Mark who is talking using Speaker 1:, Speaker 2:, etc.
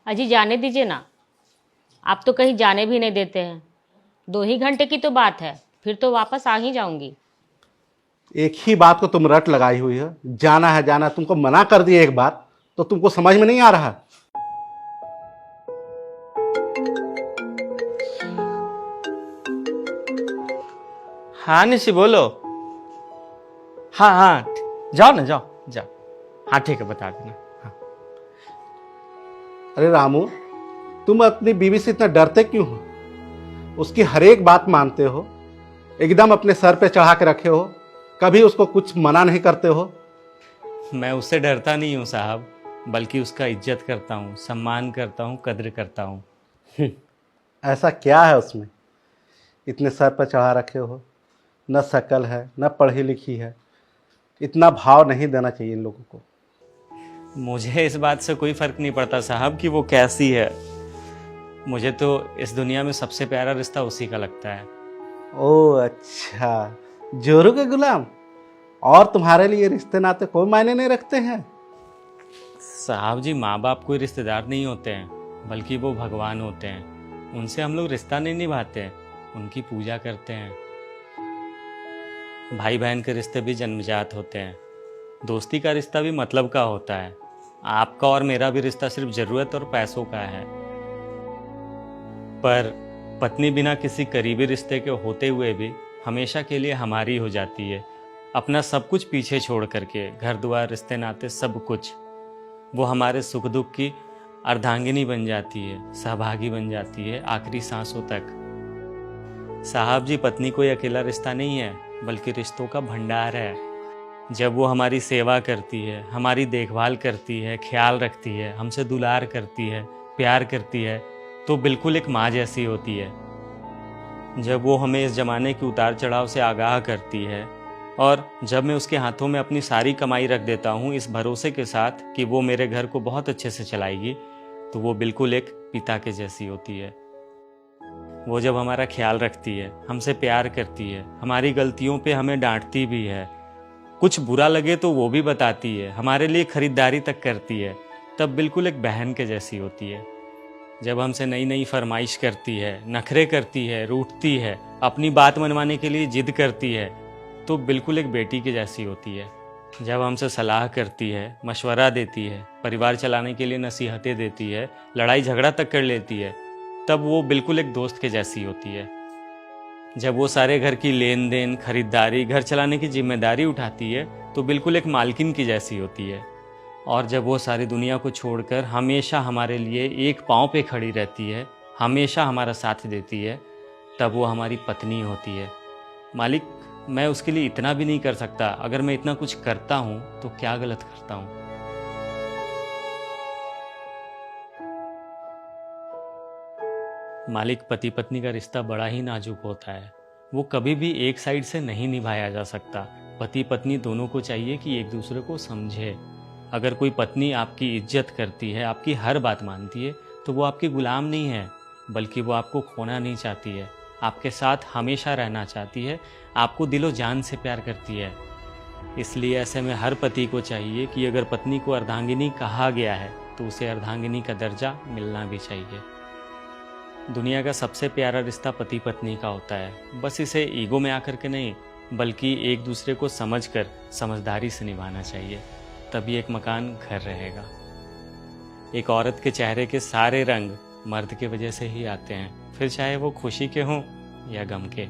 Speaker 1: अजी जाने दीजिए ना, आप तो कहीं जाने भी नहीं देते हैं। 2 ही घंटे की तो बात है, फिर तो वापस आ ही जाऊंगी।
Speaker 2: एक ही बात को तुम रट लगाई हुई हो, जाना है जाना। तुमको मना कर दिए एक बार तो तुमको समझ में नहीं आ रहा।
Speaker 3: हाँ निशी बोलो। हाँ हाँ, जाओ ना, जाओ जाओ। हाँ ठीक है, बता देना। हाँ।
Speaker 2: अरे रामू, तुम अपनी बीवी से इतना डरते क्यों हो? उसकी हर एक बात मानते हो, एकदम अपने सर पे चढ़ा के रखे हो, कभी उसको कुछ मना नहीं करते हो।
Speaker 3: मैं उससे डरता नहीं हूँ साहब, बल्कि उसका इज्जत करता हूँ, सम्मान करता हूँ, कद्र करता हूँ।
Speaker 2: ऐसा क्या है उसमें इतने सर पर चढ़ा रखे हो? न शकल है न पढ़ी लिखी है। इतना भाव नहीं देना चाहिए इन लोगों को।
Speaker 3: मुझे इस बात से कोई फर्क नहीं पड़ता साहब कि वो कैसी है। मुझे तो इस दुनिया में सबसे प्यारा रिश्ता उसी का लगता है।
Speaker 2: ओह अच्छा, जोरू के गुलाम। और तुम्हारे लिए रिश्ते नाते कोई मायने नहीं रखते हैं?
Speaker 3: साहब जी, माँ बाप कोई रिश्तेदार नहीं होते हैं, बल्कि वो भगवान होते हैं। उनसे हम लोग रिश्ता नहीं निभाते हैं, उनकी पूजा करते हैं। भाई बहन के रिश्ते भी जन्मजात होते हैं। दोस्ती का रिश्ता भी मतलब का होता है। आपका और मेरा भी रिश्ता सिर्फ ज़रूरत और पैसों का है। पर पत्नी बिना किसी करीबी रिश्ते के होते हुए भी हमेशा के लिए हमारी हो जाती है। अपना सब कुछ पीछे छोड़ करके, घर द्वार, रिश्ते नाते, सब कुछ। वो हमारे सुख दुख की अर्धांगिनी बन जाती है, सहभागी बन जाती है, आखिरी सांसों तक। साहब जी, पत्नी कोई अकेला रिश्ता नहीं है, बल्कि रिश्तों का भंडार है। जब वो हमारी सेवा करती है, हमारी देखभाल करती है, ख्याल रखती है, हमसे दुलार करती है, प्यार करती है, तो बिल्कुल एक माँ जैसी होती है। जब वो हमें इस ज़माने के उतार चढ़ाव से आगाह करती है, और जब मैं उसके हाथों में अपनी सारी कमाई रख देता हूँ इस भरोसे के साथ कि वो मेरे घर को बहुत अच्छे से चलाएगी, तो वो बिल्कुल एक पिता के जैसी होती है। वो जब हमारा ख्याल रखती है, हमसे प्यार करती है, हमारी गलतियों पे हमें डांटती भी है, कुछ बुरा लगे तो वो भी बताती है, हमारे लिए खरीदारी तक करती है, तब बिल्कुल एक बहन के जैसी होती है। जब हमसे नई नई फरमाइश करती है, नखरे करती है, रूठती है, अपनी बात मनवाने के लिए जिद करती है, तो बिल्कुल एक बेटी के जैसी होती है। जब हमसे सलाह करती है, मशवरा देती है, परिवार चलाने के लिए नसीहतें देती है, लड़ाई झगड़ा तक कर लेती है, तब वो बिल्कुल एक दोस्त के जैसी होती है। जब वो सारे घर की लेन देन, खरीदारी, घर चलाने की जिम्मेदारी उठाती है, तो बिल्कुल एक मालकिन की जैसी होती है। और जब वो सारी दुनिया को छोड़कर हमेशा हमारे लिए एक पाँव पे खड़ी रहती है, हमेशा हमारा साथ देती है, तब वो हमारी पत्नी होती है। मालिक, मैं उसके लिए इतना भी नहीं कर सकता। अगर मैं इतना कुछ करता हूँ तो क्या गलत करता हूँ? मालिक, पति पत्नी का रिश्ता बड़ा ही नाजुक होता है। वो कभी भी एक साइड से नहीं निभाया जा सकता। पति पत्नी दोनों को चाहिए कि एक दूसरे को समझे। अगर कोई पत्नी आपकी इज्जत करती है, आपकी हर बात मानती है, तो वो आपकी गुलाम नहीं है, बल्कि वो आपको खोना नहीं चाहती है, आपके साथ हमेशा रहना चाहती है, आपको दिलो जान से प्यार करती है। इसलिए ऐसे में हर पति को चाहिए कि अगर पत्नी को अर्धांगिनी कहा गया है, तो उसे अर्धांगिनी का दर्जा मिलना भी चाहिए। दुनिया का सबसे प्यारा रिश्ता पति पत्नी का होता है। बस इसे ईगो में आकर के नहीं, बल्कि एक दूसरे को समझकर समझदारी से निभाना चाहिए। तभी एक मकान घर रहेगा। एक औरत के चेहरे के सारे रंग मर्द के वजह से ही आते हैं, फिर चाहे वो खुशी के हों या गम के।